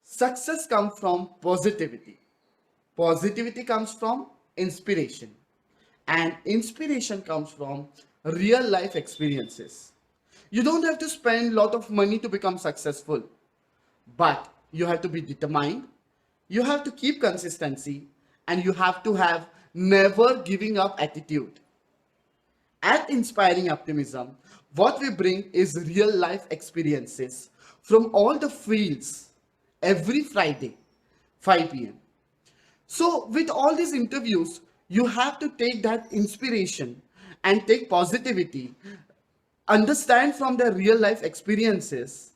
Success comes from positivity. Positivity comes from inspiration. And inspiration comes from real life experiences. You don't have to spend a lot of money to become successful, but you have to be determined, you have to keep consistency, and you have to have never giving up attitude. At Inspiring Optimism, what we bring is real life experiences from all the fields every Friday, 5 p.m. So, with all these interviews, you have to take that inspiration and take positivity, understand from their real life experiences,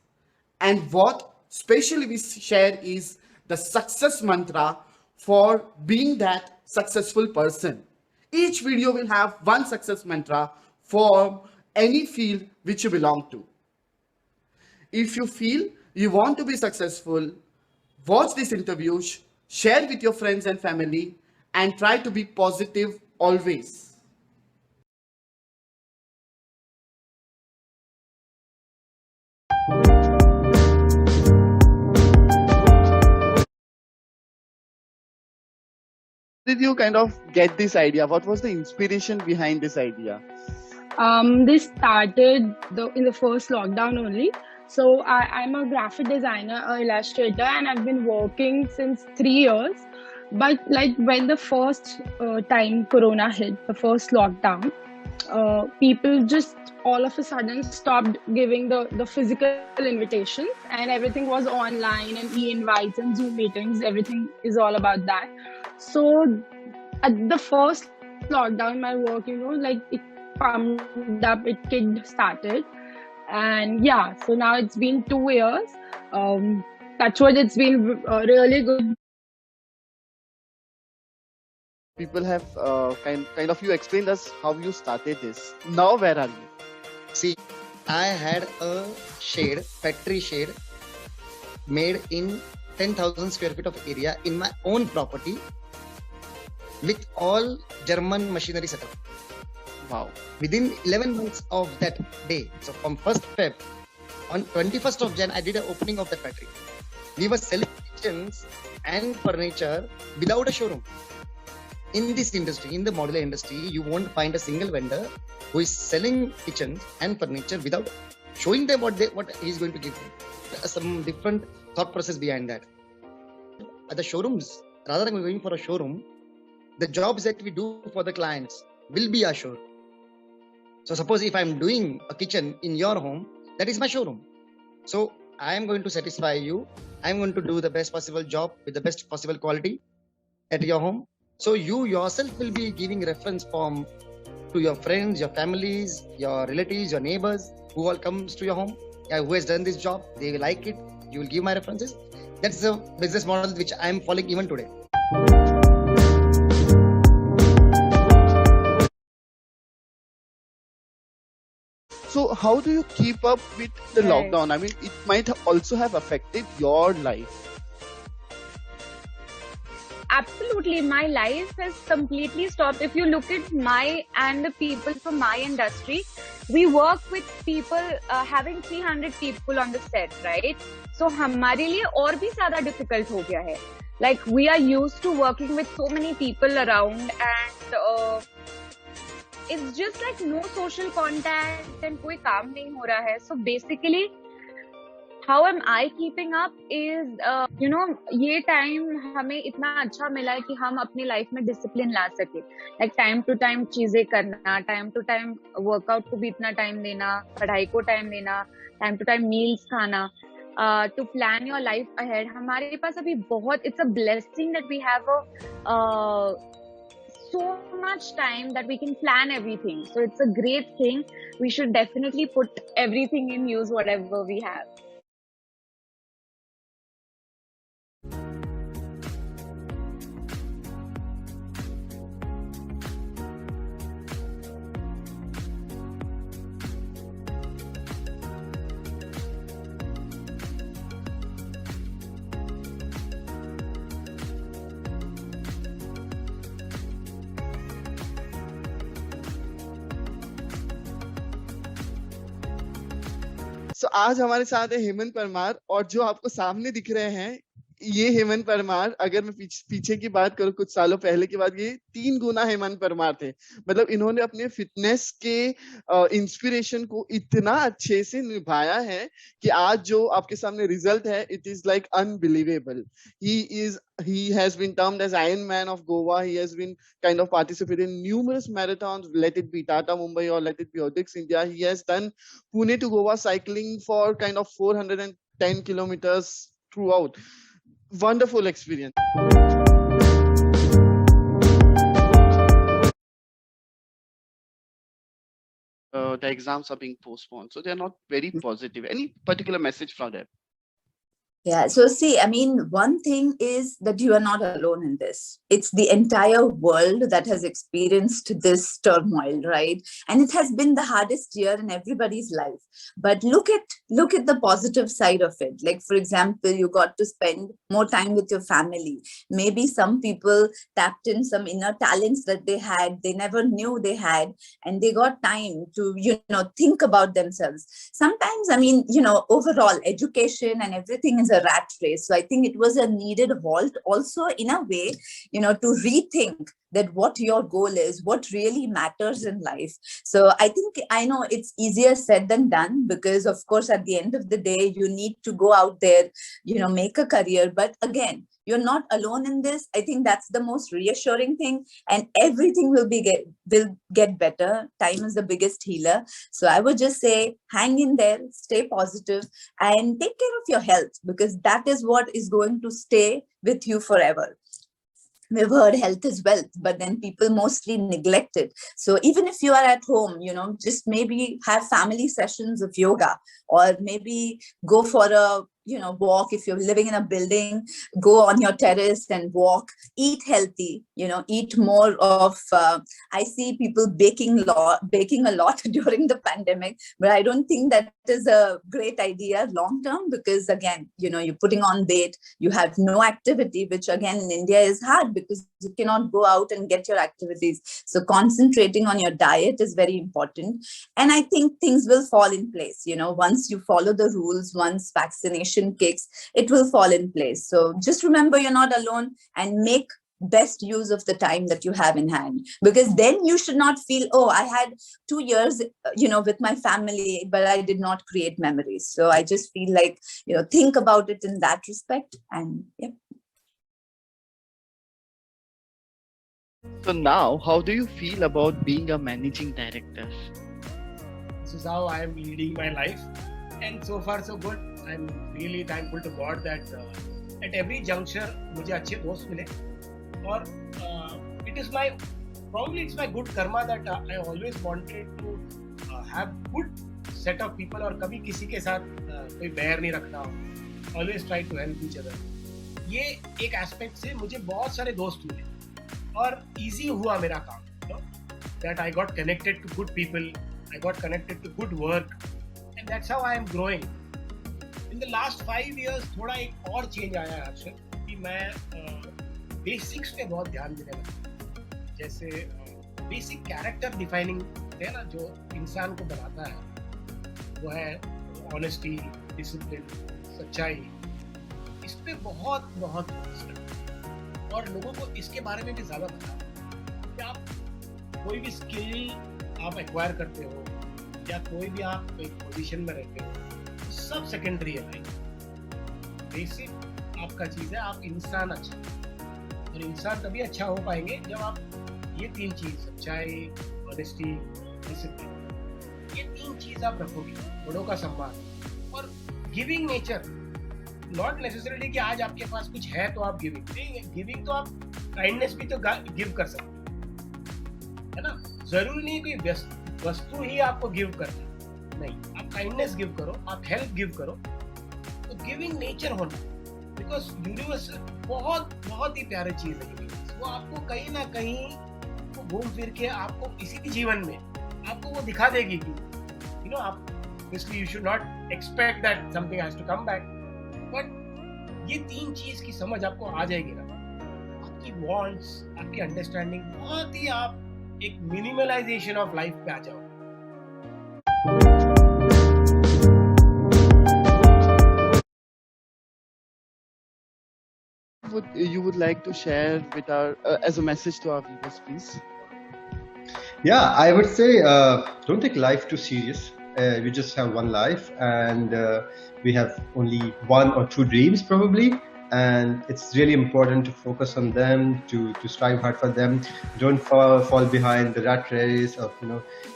and what specially we share is the success mantra for being that successful person. Each video will have one success mantra for any field which you belong to. If you feel you want to be successful, watch this interview, share with your friends and family, and try to be positive always. Did you kind of get this idea? What was the inspiration behind this idea? This started in the first lockdown only. So I'm a graphic designer, a illustrator, and I've been working since 3 years. But like when the first time Corona hit, the first lockdown, people just all of a sudden stopped giving the physical invitations, and everything was online and e-invites and Zoom meetings. Everything is all about that. So at the first lockdown, my work, like it pumped up, it kicked started, and yeah. So now it's been 2 years. That's what it's been really good. People have kind of you explained us how you started this. Now where are you? See, I had a shade, factory shade, made in 10,000 square feet of area in my own property with all German machinery setup. Wow. Within 11 months of that day, so from 1st Feb, on 21st of Jan, I did an opening of that factory. We were selling kitchens and furniture without a showroom. In this industry, in the modular industry, you won't find a single vendor who is selling kitchens and furniture without showing them what he's going to give them. Some different thought process behind that. At the showrooms, rather than going for a showroom, the jobs that we do for the clients will be our showroom. So suppose if I'm doing a kitchen in your home, that is my showroom. So I am going to satisfy you. I'm going to do the best possible job with the best possible quality at your home. So you yourself will be giving reference form to your friends, your families, your relatives, your neighbors, who all comes to your home, who has done this job, they will like it, you will give my references. That's the business model which I am following even today. So how do you keep up with the lockdown? I mean, it might also have affected your life. Absolutely, my life has completely stopped. If you look at my and the people from my industry, we work with people having 300 people on the set, right? So हमारे लिए और भी ज़्यादा difficult हो गया है. Like we are used to working with so many people around, and it's just like no social contact and कोई काम नहीं हो रहा है. So basically, how am I keeping up is, ये टाइम हमें इतना अच्छा मिला है कि हम अपनी लाइफ में डिसिप्लिन ला सके. लाइक टाइम टू टाइम चीजें करना, टाइम टू टाइम वर्कआउट को भी इतना टाइम देना, पढ़ाई को टाइम देना, टाइम टू टाइम मील्स खाना, to plan your life ahead. हमारे पास अभी बहुत, it's a blessing that we have so much time that we can plan everything. So it's a great thing. We should definitely put everything in use, whatever we have. सो आज हमारे साथ है हेमंत परमार, और जो आपको सामने दिख रहे हैं ये हेमंत परमार, अगर मैं पीछे की बात करूं कुछ सालों पहले की बात, ये 3 गुना हेमंत परमार थे। मतलब इन्होंने अपने फिटनेस के इंस्पिरेशन को इतना अच्छे से निभाया है कि आज जो आपके सामने रिजल्ट है, it is like unbelievable. he has been termed as Iron Man of Goa. He has been kind of participated in numerous marathons, let it be Tata Mumbai or let it be Odix India. He has done Pune to Goa cycling for kind of 410 kilometers throughout. Wonderful experience. The exams are being postponed, so they're not very positive. Any particular message from them? Yeah, so see, I mean, one thing is that you are not alone in this. It's the entire world that has experienced this turmoil, right? And it has been the hardest year in everybody's life. But look at the positive side of it. Like, for example, you got to spend more time with your family. Maybe some people tapped in some inner talents that they had, they never knew they had, and they got time to, think about themselves. Sometimes, I mean, overall education and everything is a rat race. So I think it was a needed halt also in a way, to rethink that what your goal is, what really matters in life. So I know it's easier said than done, because of course, at the end of the day, you need to go out there, make a career. But again, you're not alone in this. I think that's the most reassuring thing, and everything will get better. Time is the biggest healer. So I would just say, hang in there, stay positive, and take care of your health, because that is what is going to stay with you forever. We've heard health is wealth, but then people mostly neglect it. So even if you are at home, just maybe have family sessions of yoga, or maybe go for a walk. If you're living in a building, go on your terrace and walk. Eat healthy, eat more of I see people baking a lot during the pandemic, but I don't think that is a great idea long term, because again, you're putting on weight, you have no activity, which again in India is hard because you cannot go out and get your activities. So concentrating on your diet is very important, and I think things will fall in place. Once you follow the rules, once vaccination kicks, it will fall in place. So just remember, you're not alone, and make best use of the time that you have in hand, because then you should not feel, oh, I had 2 years with my family, but I did not create memories. So I just feel like, think about it in that respect. And yeah. So now, how do you feel about being a managing director? This is how I am leading my life, and so far so good. I'm really thankful to God that at every juncture मुझे अच्छे दोस्त मिले, और it's my good karma that I always wanted to have good set of people, और कभी किसी के साथ कोई बैर नहीं रखना हो. Always try to help each other. ये एक एस्पेक्ट से मुझे बहुत सारे दोस्त मिले, और easy हुआ मेरा काम. That I got connected to good people, I got connected to good work, and that's how I am growing. In the last 5 years थोड़ा एक और चेंज आया है हर्षद, कि मैं बेसिक्स पे बहुत ध्यान देने लगा. जैसे बेसिक कैरेक्टर डिफाइनिंग है ना, जो इंसान को बनाता है, वो है ऑनेस्टी, डिसिप्लिन, सच्चाई. इस पे बहुत फोकस करना, और लोगों को इसके बारे में भी ज़्यादा बताना कि आप कोई भी स्किल आप एक्वायर करते हो, या कोई भी आप एक पोजीशन में रहते हो, सब सेकेंडरी है लाइफ. बेसिक आपका चीज़ है आप इंसान अच्छा, और इंसान तभी अच्छा हो पाएंगे जब आप ये 3 चीज़, सच्चाई, ऑनेस्टी, डिसिप्लिन, ये 3 चीज़ आप रखोगे. बड़ों का सम्मान और गिविंग नेचर. नॉट नेसेसरीली कि आज आपके पास कुछ है तो आप गिविंग नहीं. गिविंग तो आप काइंडनेस भी तो गिव कर सकते है ना. जरूरी नहीं कोई वस्तु ही आपको गिव करना, नहीं. आप काइंडनेस गिव करो, आप हेल्प गिव करो, तो गिविंग नेचर होना. बिकॉज यूनिवर्स बहुत ही प्यारी चीज है यूनिवर्स. वो आपको कहीं ना कहीं घूम फिर के आपको इसी जीवन में आपको वो दिखा देगी कि आप obviously you should not expect that something has to come back, but ये 3 चीज की समझ आपको आ जाएगी ना, आपकी wants, आपकी अंडरस्टैंडिंग, बहुत ही आप एक मिनिमलाइजेशन ऑफ लाइफ पे आ जाओ. you would like to share with our as a message to our viewers, please? Yeah, I would say don't take life too serious. We just have one life, and we have only one or two dreams probably. And it's really important to focus on them, to strive hard for them. Don't fall behind the rat race of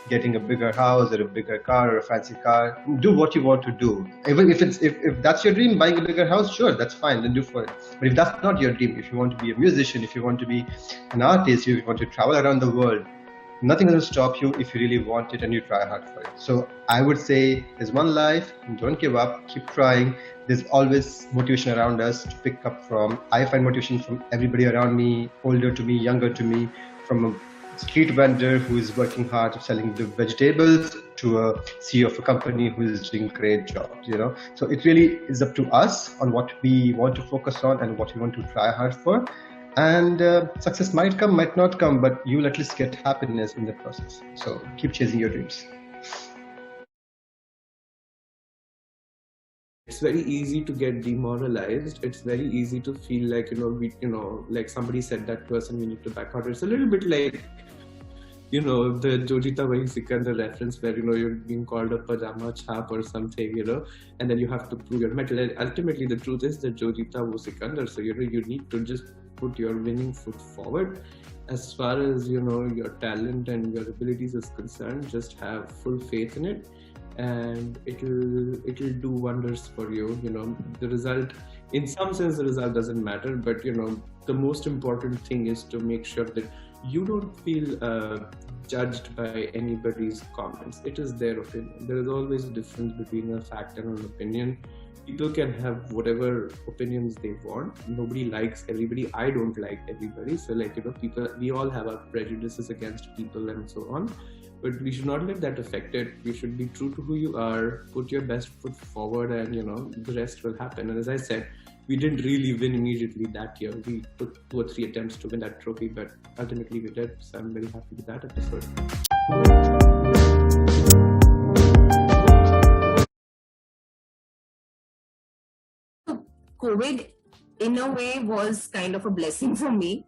getting a bigger house or a bigger car or a fancy car. Do what you want to do. Even if that's your dream, buying a bigger house, sure, that's fine. Then do for it. But if that's not your dream, if you want to be a musician, if you want to be an artist, if you want to travel around the world, nothing will stop you if you really want it and you try hard for it. So I would say there's one life, don't give up, keep trying. There's always motivation around us to pick up from. I find motivation from everybody around me, older to me, younger to me, from a street vendor who is working hard selling the vegetables to a CEO of a company who is doing great jobs, So it really is up to us on what we want to focus on and what we want to try hard for. And success might come, might not come, but you'll at least get happiness in the process. So keep chasing your dreams. It's very easy to get demoralized. It's very easy to feel like, like somebody said that to us and we need to back out. It's a little bit like, the Jo Jeeta Wahi Sikandar reference where, you're being called a pajama chap or something, and then you have to prove your mettle. And ultimately, the truth is that Jo Jeeta Wo Sikandar. So, you need to just put your winning foot forward. As far as, your talent and your abilities is concerned, just have full faith in it. And it'll do wonders for you. The result, in some sense, the result doesn't matter, but the most important thing is to make sure that you don't feel judged by anybody's comments. It is their opinion. There is always a difference between a fact and an opinion. People can have whatever opinions they want. Nobody likes everybody. I don't like everybody. So people, we all have our prejudices against people and so on. But we should not let that affect it. You should be true to who you are, put your best foot forward, and the rest will happen. And as I said, we didn't really win immediately that year. We took 2 or 3 attempts to win that trophy, but ultimately we did. So I'm very happy with that episode. COVID, in a way, was kind of a blessing for me.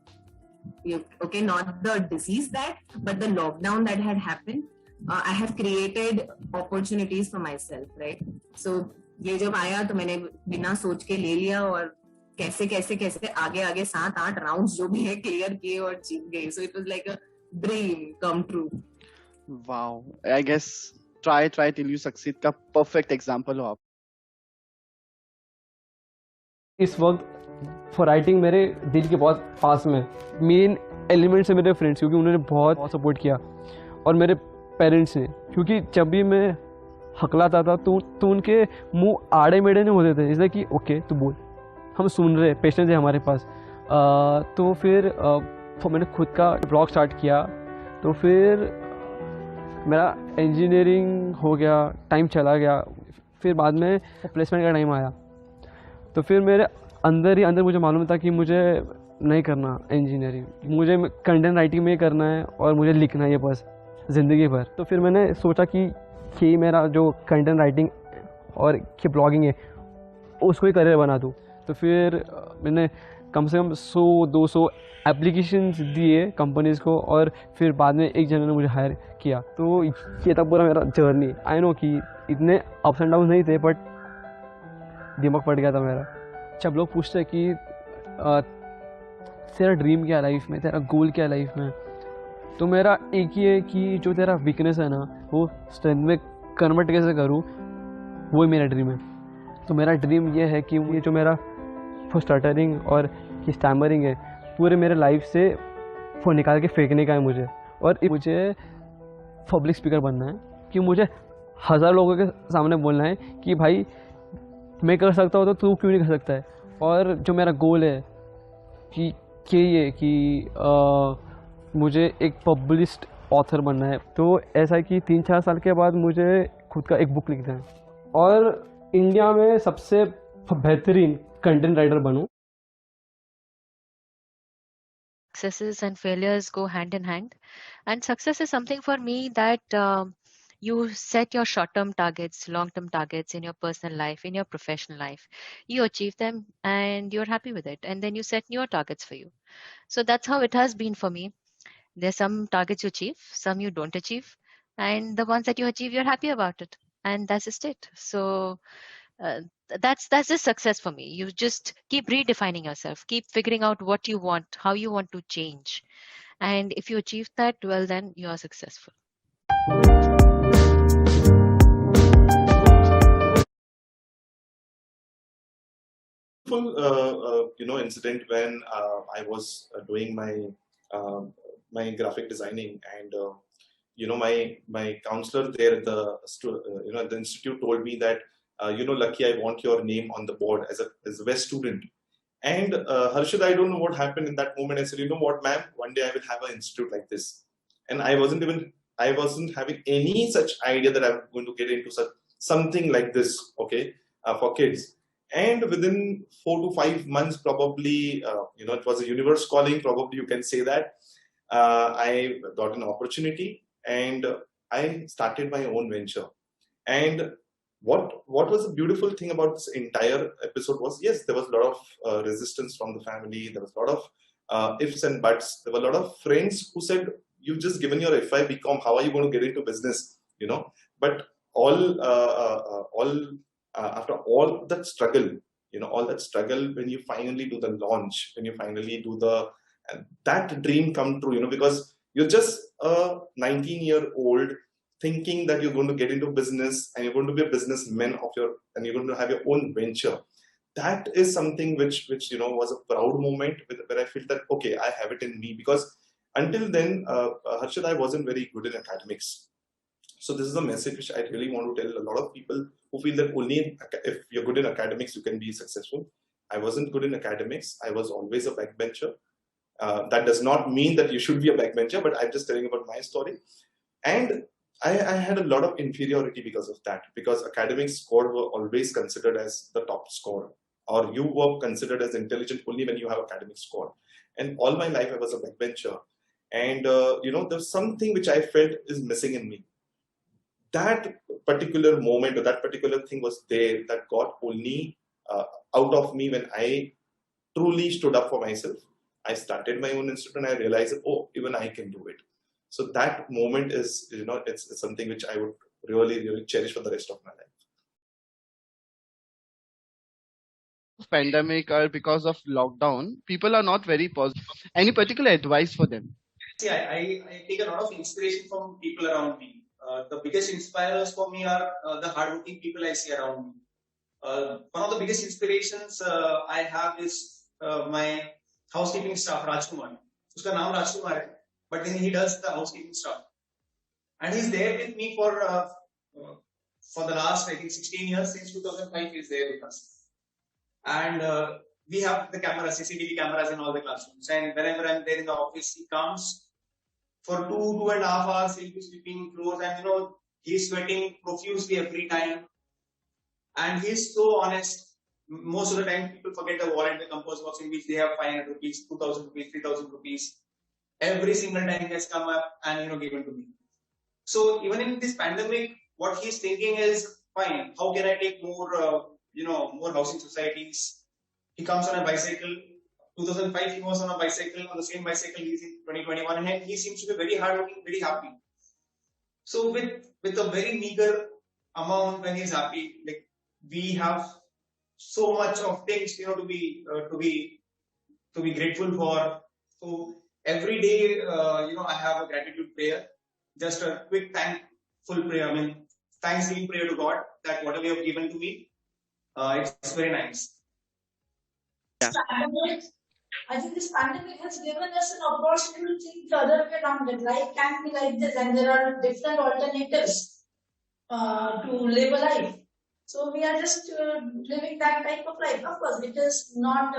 Okay, not the disease but the lockdown that had happened. I have created opportunities for myself, right? So ये जब आया तो मैंने बिना सोच के ले लिया और कैसे आगे 7-8 राउंड्स जो भी है क्लियर किए और जीत गए. So it was like a dream come true. Wow, I guess try till you succeed का perfect example हो आप. इस वक्त फॉर राइटिंग मेरे दिल के बहुत पास में. मेन एलिमेंट से मेरे फ्रेंड्स, क्योंकि उन्होंने बहुत सपोर्ट किया, और मेरे पेरेंट्स ने, क्योंकि जब भी मैं हकलाता था तो उनके मुंह आड़े मेढ़े नहीं होते थे. इसलिए कि ओके तू बोल, हम सुन रहे, पेशेंस है हमारे पास. तो फिर मैंने खुद का ब्लॉग स्टार्ट किया. तो फिर मेरा इंजीनियरिंग हो गया, टाइम चला गया. फिर बाद में प्लेसमेंट का टाइम आया. तो फिर मेरे अंदर ही अंदर मुझे मालूम था कि मुझे नहीं करना इंजीनियरिंग, मुझे कंटेंट राइटिंग में करना है और मुझे लिखना है बस ज़िंदगी भर. तो फिर मैंने सोचा कि मेरा जो कंटेंट राइटिंग और कि ब्लॉगिंग है उसको ही करियर बना दूँ. तो फिर मैंने कम से कम 100-200 एप्लीकेशंस दिए कंपनीज़ को, और फिर बाद में एक जन ने मुझे हायर किया. तो ये था पूरा मेरा जर्नी. आई नो कि इतने अप्स एंड डाउन नहीं थे, बट दिमाग फट गया था मेरा. जब लोग पूछते हैं कि तेरा ड्रीम क्या है लाइफ में, तेरा गोल क्या है लाइफ में, तो मेरा एक ही है कि जो तेरा वीकनेस है ना वो स्ट्रेंथ में कन्वर्ट कैसे करूँ, वो ही मेरा ड्रीम है. तो मेरा ड्रीम ये है कि ये जो मेरा स्टटरिंग और ये स्टैमरिंग है पूरे मेरे लाइफ से वो निकाल के फेंकने का है मुझे. और मुझे पब्लिक स्पीकर बनना है, कि मुझे 1000 लोगों के सामने बोलना है कि भाई मैं कर सकता हूँ तो तू क्यों नहीं कर सकता है. और जो मेरा गोल है कि ये कि मुझे एक पब्लिश्ड ऑथर बनना है. तो ऐसा है कि 3-4 साल के बाद मुझे खुद का एक बुक लिखना है और इंडिया में सबसे बेहतरीन कंटेंट राइटर बनूं. Successes and failures go hand in hand, and success is something for me that You set your short-term targets, long-term targets in your personal life, in your professional life. You achieve them and you're happy with it. And then you set newer targets for you. So that's how it has been for me. There's some targets you achieve, some you don't achieve. And the ones that you achieve, you're happy about it. And that's just it. So uh, that's just success for me. You just keep redefining yourself, keep figuring out what you want, how you want to change. And if you achieve that, well, then you are successful. Incident when I was doing my graphic designing, and my counselor there at the institute told me that Lucky, I want your name on the board as a best student. And Harshad, I don't know what happened in that moment. I said, you know what, ma'am, one day I will have an institute like this. And I wasn't having any such idea that I'm going to get into something like this, okay, for kids. And within 4 to 5 months, probably, it was a universe calling, probably you can say that. I got an opportunity and I started my own venture. And what was the beautiful thing about this entire episode was, yes, there was a lot of resistance from the family. There was a lot of ifs and buts. There were a lot of friends who said, you've just given your FI BCom, how are you going to get into business? But after all that struggle, when you finally do the launch, when you finally do that dream come true, because you're just a 19-year-old thinking that you're going to get into business and you're going to be a businessman and you're going to have your own venture. That is something which was a proud moment where I felt that, okay, I have it in me, because until then, Harshad, I wasn't very good in academics. So this is a message which I really want to tell a lot of people who feel that only if you're good in academics, you can be successful. I wasn't good in academics. I was always a backbencher. That does not mean that you should be a backbencher, but I'm just telling about my story. And I had a lot of inferiority because of that, because academic score were always considered as the top score, or you were considered as intelligent only when you have academic score. And all my life I was a backbencher. And there's something which I felt is missing in me. That particular moment or that particular thing was there that got only out of me when I truly stood up for myself. I started my own institute and I realized, oh, even I can do it. So that moment is, it's something which I would really, really cherish for the rest of my life. Pandemic or because of lockdown, people are not very positive. Any particular advice for them? See, I take a lot of inspiration from people around me. The biggest inspirers for me are the hardworking people I see around me. One of the biggest inspirations I have is my housekeeping staff, Rajkumar. Uska naam Rajkumar hai, but then he does the housekeeping stuff. And he's there with me for the last, I think, 16 years. Since 2005, he's there with us. And we have the cameras, CCTV cameras in all the classrooms. And whenever I'm there in the office, he comes for 2.5 hours. He'll be sweeping floors, and he's sweating profusely every time. And he's so honest. Most of the time, people forget the wallet, the compost box in which they have 500 rupees, 2,000 rupees, 3,000 rupees. Every single time he has come up and given to me. So even in this pandemic, what he's thinking is, fine, how can I take more, more housing societies? He comes on a bicycle. 2005, he was on a bicycle, on the same bicycle he's in 2021, and he seems to be very hardworking, very happy. So with a very meager amount, when he's happy, like we have so much of things, to be grateful for. So every day, I have a gratitude prayer, just a quick thankful prayer. I mean, thanksgiving prayer to God that whatever you have given to me, it's very nice. Yeah. I think this pandemic has given us an opportunity to think the other way around, that life can be like this and there are different alternatives to live a life. So we are just living that type of life. Of course, it is not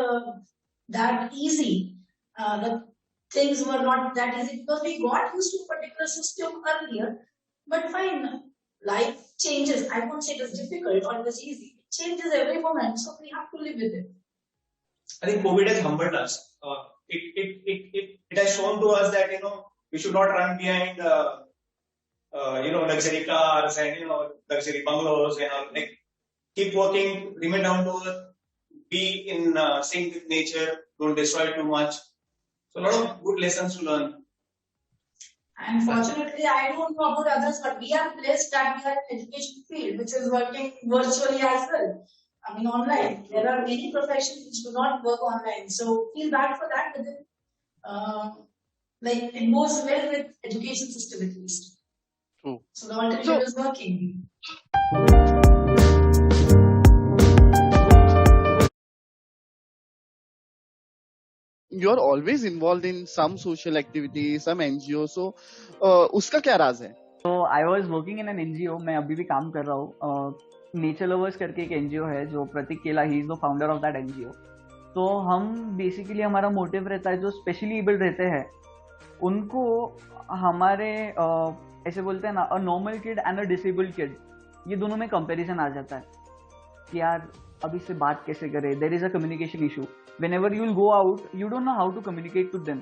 that easy. The things were not that easy because we got used to a particular system earlier. But fine, life changes. I won't say it is difficult or it is easy. It changes every moment, so we have to live with it. I think COVID has humbled us. It has shown to us that we should not run behind luxury cars and luxury bungalows and all. Like, keep working, remain down to earth, be in sync with nature, don't destroy too much. So a lot of good lessons to learn. And fortunately, I don't know about others, but we are blessed that we are in education field, which is working virtually as well. I mean, online. There are many professions which do not work online. So feel bad for that, but then, like, it goes well with education system at least. True. So the alternative is working. You're always involved in some social activity, some NGO. So, उसका क्या राज है? So I was working in an NGO. मैं अभी भी काम कर रहा हूँ. नेचर लवर्स करके एक NGO है जो प्रतीक केला, he is the founder of that NGO. तो हम बेसिकली हमारा मोटिव रहता है जो स्पेशली एबल्ड रहते हैं उनको हमारे ऐसे बोलते हैं ना, a normal kid and a disabled kid, ये दोनों में कंपैरिजन आ जाता है कि यार अब इससे बात कैसे करें. There is a communication issue. Whenever you will go out you don't know how to communicate to them.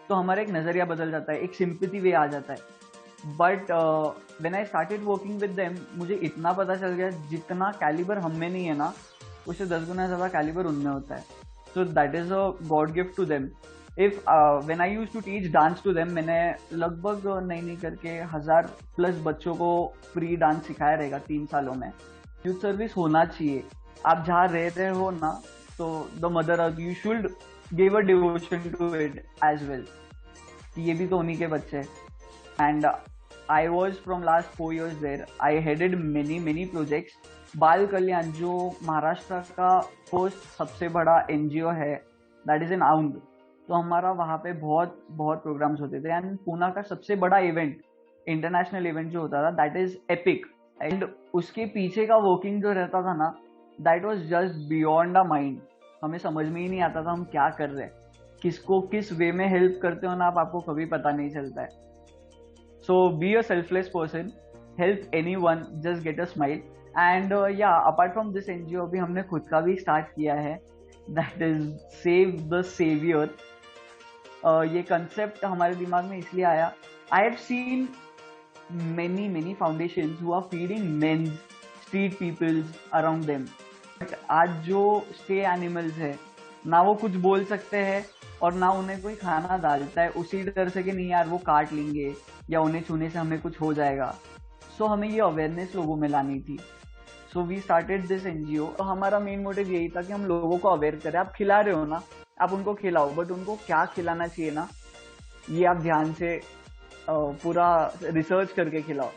तो हमारा एक नज़रिया बदल जाता है, एक सिंपैथी वे आ जाता है. But when I started working with them मुझे इतना पता चल गया जितना कैलिबर हम में नहीं है ना, उससे 10 गुना ज़्यादा कैलिबर उनमें होता है. So that is a god gift to them. If when I used to teach dance to them, मैंने लगभग नहीं करके 1000+ बच्चों को फ्री डांस सिखाया रहेगा 3 सालों में. यूथ सर्विस होना चाहिए. आप जहाँ रहते हो ना, तो the mother earth you should give a devotion to it as well. ये भी तो उन्हीं के बच्चे हैं. And I was from last 4 years there. I headed many projects. बाल कल्याण जो महाराष्ट्र का फर्स्ट सबसे बड़ा NGO है, दैट इज इन आउंड. तो हमारा वहाँ पे बहुत प्रोग्राम्स होते थे. एंड पूना का सबसे बड़ा इवेंट, इंटरनेशनल इवेंट जो होता था, दैट इज एपिक. एंड उसके पीछे का वर्किंग जो रहता था ना, that was just beyond a mind. हमें समझ में ही नहीं आता था हम क्या कर रहे हैं. किसको किस वे में हेल्प करते हो ना आपको कभी पता नहीं चलता है. So be a selfless person, help anyone, just get a smile. And yeah apart from this NGO अभी हमने खुद का भी स्टार्ट किया है, that is save the saviour. ये कंसेप्ट हमारे दिमाग में इसलिए आया, I have seen many foundations who are feeding men's street peoples around them. But आज जो stray animals है ना, वो कुछ बोल सकते हैं और ना उन्हें कोई खाना डालता है, उसी डर से कि नहीं यार वो काट लेंगे या उन्हें छूने से हमें कुछ हो जाएगा. सो हमें ये अवेयरनेस लोगों में लानी थी. So we started this NGO. तो हमारा मेन मोटिव यही था कि हम लोगों को अवेयर करें. आप खिला रहे हो ना, आप उनको खिलाओ, बट उनको क्या खिलाना चाहिए ना, ये आप ध्यान से पूरा रिसर्च करके खिलाओ.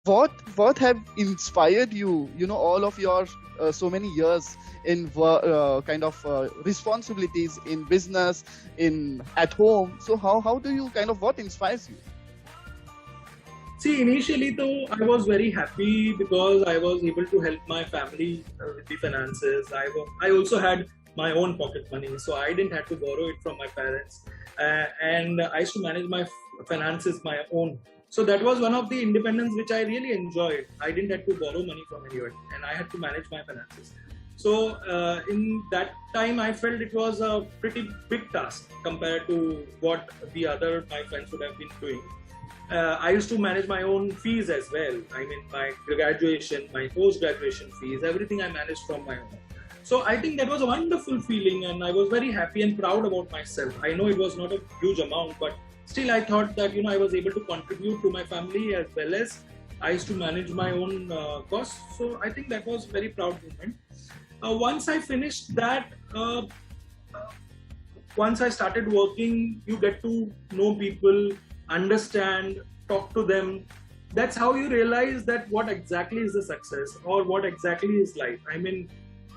What have inspired you, all of your so many years in kind of responsibilities in business, at home? So how do you what inspires you? See, initially though, I was very happy because I was able to help my family with the finances. I also had my own pocket money, so I didn't have to borrow it from my parents. And I used to manage my finances my own. So that was one of the independence which I really enjoyed. I didn't have to borrow money from anyone, and I had to manage my finances. So in that time, I felt it was a pretty big task compared to what the other my friends would have been doing. I used to manage my own fees as well. I mean, my graduation, my post-graduation fees, everything I managed from my own. So I think that was a wonderful feeling, and I was very happy and proud about myself. I know it was not a huge amount, but still I thought that I was able to contribute to my family as well as I used to manage my own costs. So I think that was a very proud moment. Once I finished that, once I started working, you get to know people, understand, talk to them. That's how you realize that what exactly is the success or what exactly is life. I mean,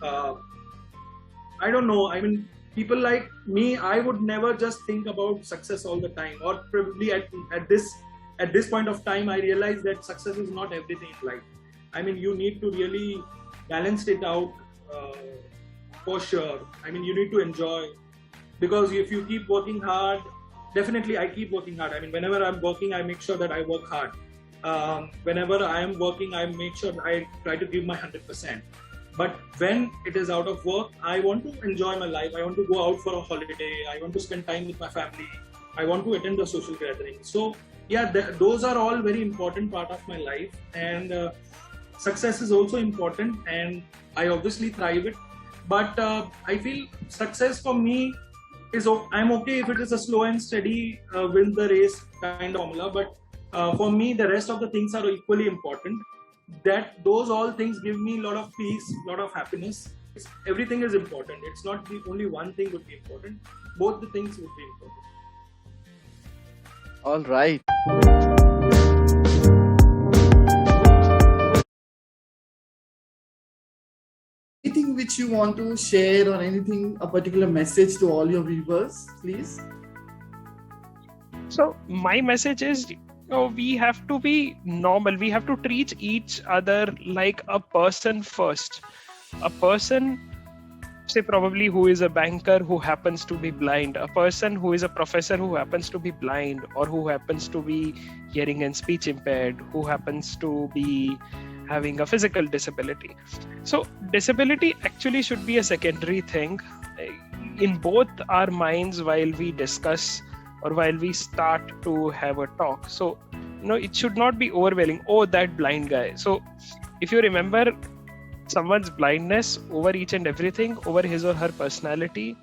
I don't know. I mean, people like me, I would never just think about success all the time. Or probably at this point of time, I realized that success is not everything in life. I mean, you need to really balance it out for sure. I mean, you need to enjoy, because if you keep working hard, definitely I keep working hard. I mean, whenever I'm working, I make sure that I work hard. Whenever I am working, I make sure I try to give my 100%. But when it is out of work, I want to enjoy my life. I want to go out for a holiday. I want to spend time with my family. I want to attend the social gatherings. So yeah, those are all very important part of my life, and success is also important, and I obviously thrive it. But I feel success for me is I'm okay if it is a slow and steady win the race kind of formula. But for me, the rest of the things are equally important. That those all things give me a lot of peace, a lot of happiness. Everything is important. It's not the only one thing would be important. Both the things would be important. All right. Anything which you want to share, or anything, a particular message to all your viewers, please? So my message is, we have to be normal. We have to treat each other like a person first. A person, say probably who is a banker who happens to be blind, a person who is a professor who happens to be blind, or who happens to be hearing and speech impaired, who happens to be having a physical disability. So disability actually should be a secondary thing in both our minds while we discuss or while we start to have a talk. So, it should not be overwhelming. Oh, that blind guy. So if you remember someone's blindness over each and everything, over his or her personality,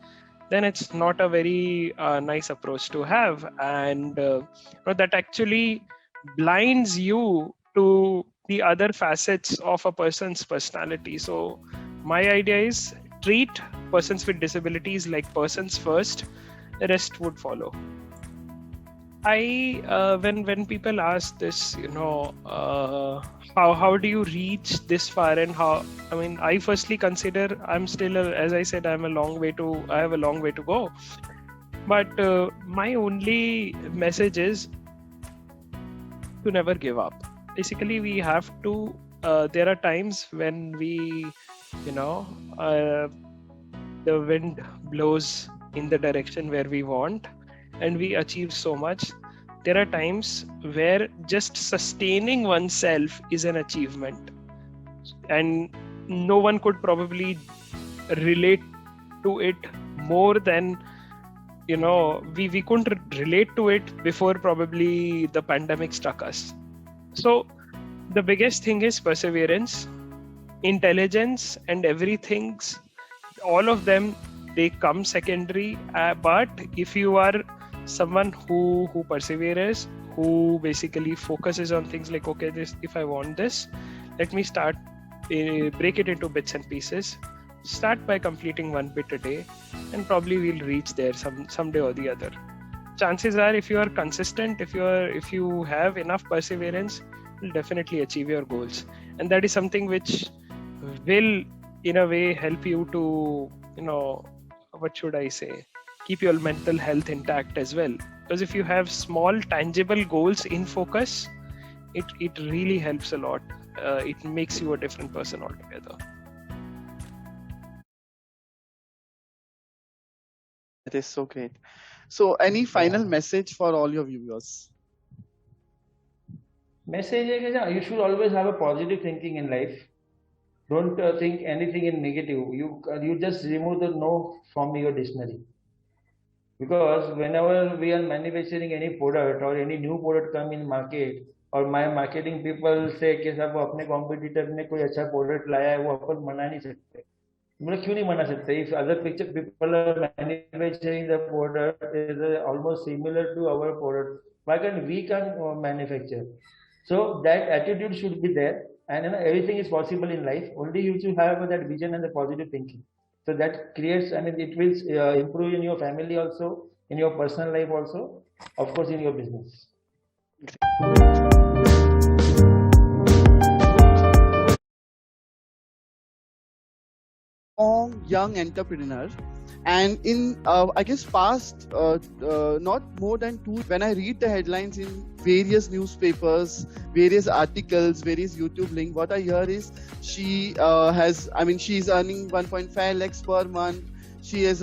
then it's not a very nice approach to have. And that actually blinds you to the other facets of a person's personality. So my idea is treat persons with disabilities like persons first, the rest would follow. When people ask this, how do you reach this far, and I firstly consider I'm still, as I said, I have a long way to go. But my only message is to never give up. Basically, we have to, there are times when we, the wind blows in the direction where we want, and we achieve so much. There are times where just sustaining oneself is an achievement, and no one could probably relate to it more than, we couldn't relate to it before probably the pandemic struck us. So the biggest thing is perseverance, intelligence, and everything. All of them, they come secondary. But if you are someone who perseveres, who basically focuses on things like, okay, if I want this, let me start, break it into bits and pieces. Start by completing one bit a day, and probably we'll reach there someday or the other. Chances are, if you are consistent, if you have enough perseverance, you'll definitely achieve your goals. And that is something which will, in a way, help you to, what should I say, keep your mental health intact as well. Because if you have small, tangible goals in focus, it really helps a lot. It makes you a different person altogether. That is so great. So any final message for all your viewers? Message is you should always have a positive thinking in life. Don't think anything in negative. You just remove the no from your dictionary. Because whenever we are manufacturing any product or any new product come in market, और my marketing people say कि साहब वो अपने competitor ने कोई अच्छा product लाया है वो अपन मना नहीं सकते. मतलब क्यों नहीं मना सकते? If other people are manufacturing the product is almost similar to our product, why can't we manufacture? So that attitude should be there, and everything is possible in life. Only you should have that vision and the positive thinking. So that creates, it will improve in your family also, in your personal life also, of course in your business. Young entrepreneur, and in I guess past not more than 2, when I read the headlines in various newspapers, various articles, various YouTube links, what I hear is she she's earning 1.5 lakhs per month. She is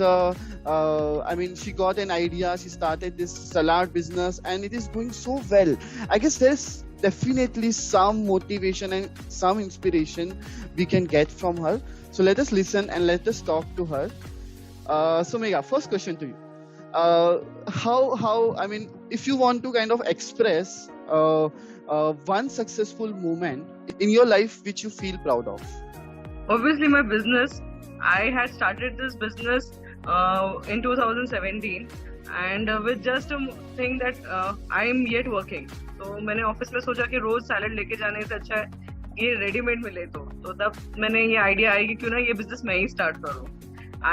she got an idea, she started this salad business, and it is going so well. I guess there's definitely some motivation and some inspiration we can get from her. So let us listen and let us talk to her. So Megha, first question to you. how I mean, if you want to kind of express one successful moment in your life which you feel proud of. Obviously, my business. I had started this business in 2017, and with just a thing that I am yet working. तो मैंने office में सोचा कि रोज salad लेके जाने से अच्छा है ये रेडीमेड मिले तो तब मैंने ये आइडिया आई कि क्यों ना ये बिजनेस मैं ही स्टार्ट करूं.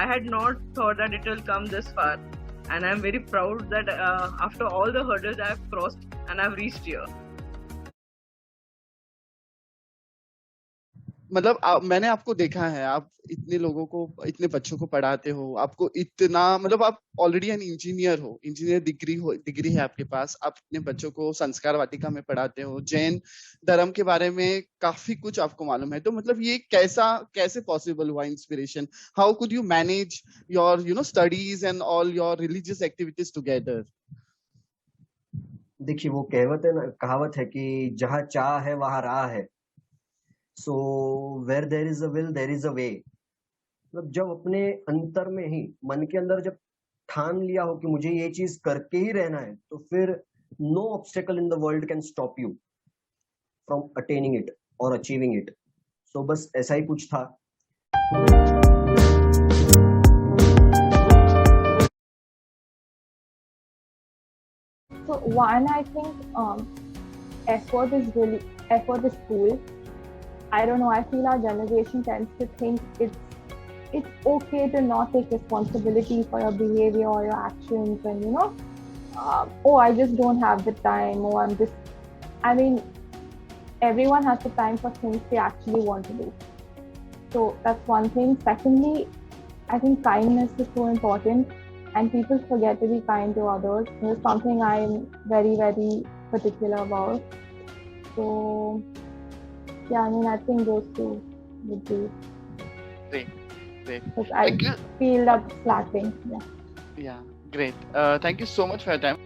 I had not thought that it will come this far, and I'm very proud that after all the hurdles I've crossed and I've reached here. मतलब मैंने आपको देखा है, आप इतने लोगों को, इतने बच्चों को पढ़ाते हो, आपको इतना, मतलब आप ऑलरेडी एन इंजीनियर हो, इंजीनियर डिग्री है आपके पास, आप अपने बच्चों को संस्कार वाटिका में पढ़ाते हो, जैन धर्म के बारे में काफी कुछ आपको मालूम है. तो मतलब ये कैसे पॉसिबल हुआ inspiration? How could you manage your studies and all your religious activities together? देखिए, वो कहावत है कि जहाँ चाह है वहां राह है. So where there is a will there is a way. मतलब जब अपने अंतर में ही, मन के अंदर जब ठान लिया हो कि मुझे ये चीज करके ही रहना है, तो फिर no obstacle in the world can stop you from attaining it और अचीविंग इट. सो बस ऐसा ही कुछ था. So one, I think effort is cool. I don't know. I feel our generation tends to think it's okay to not take responsibility for your behavior or your actions, and oh, I just don't have the time. Oh, I'm just. I mean, everyone has the time for things they actually want to do. So that's one thing. Secondly, I think kindness is so important, and people forget to be kind to others. And it's something I'm very, very particular about. So, yeah, I mean, I think those two would be. Great. Because I feel that's lacking. Yeah, great. Thank you so much for your time.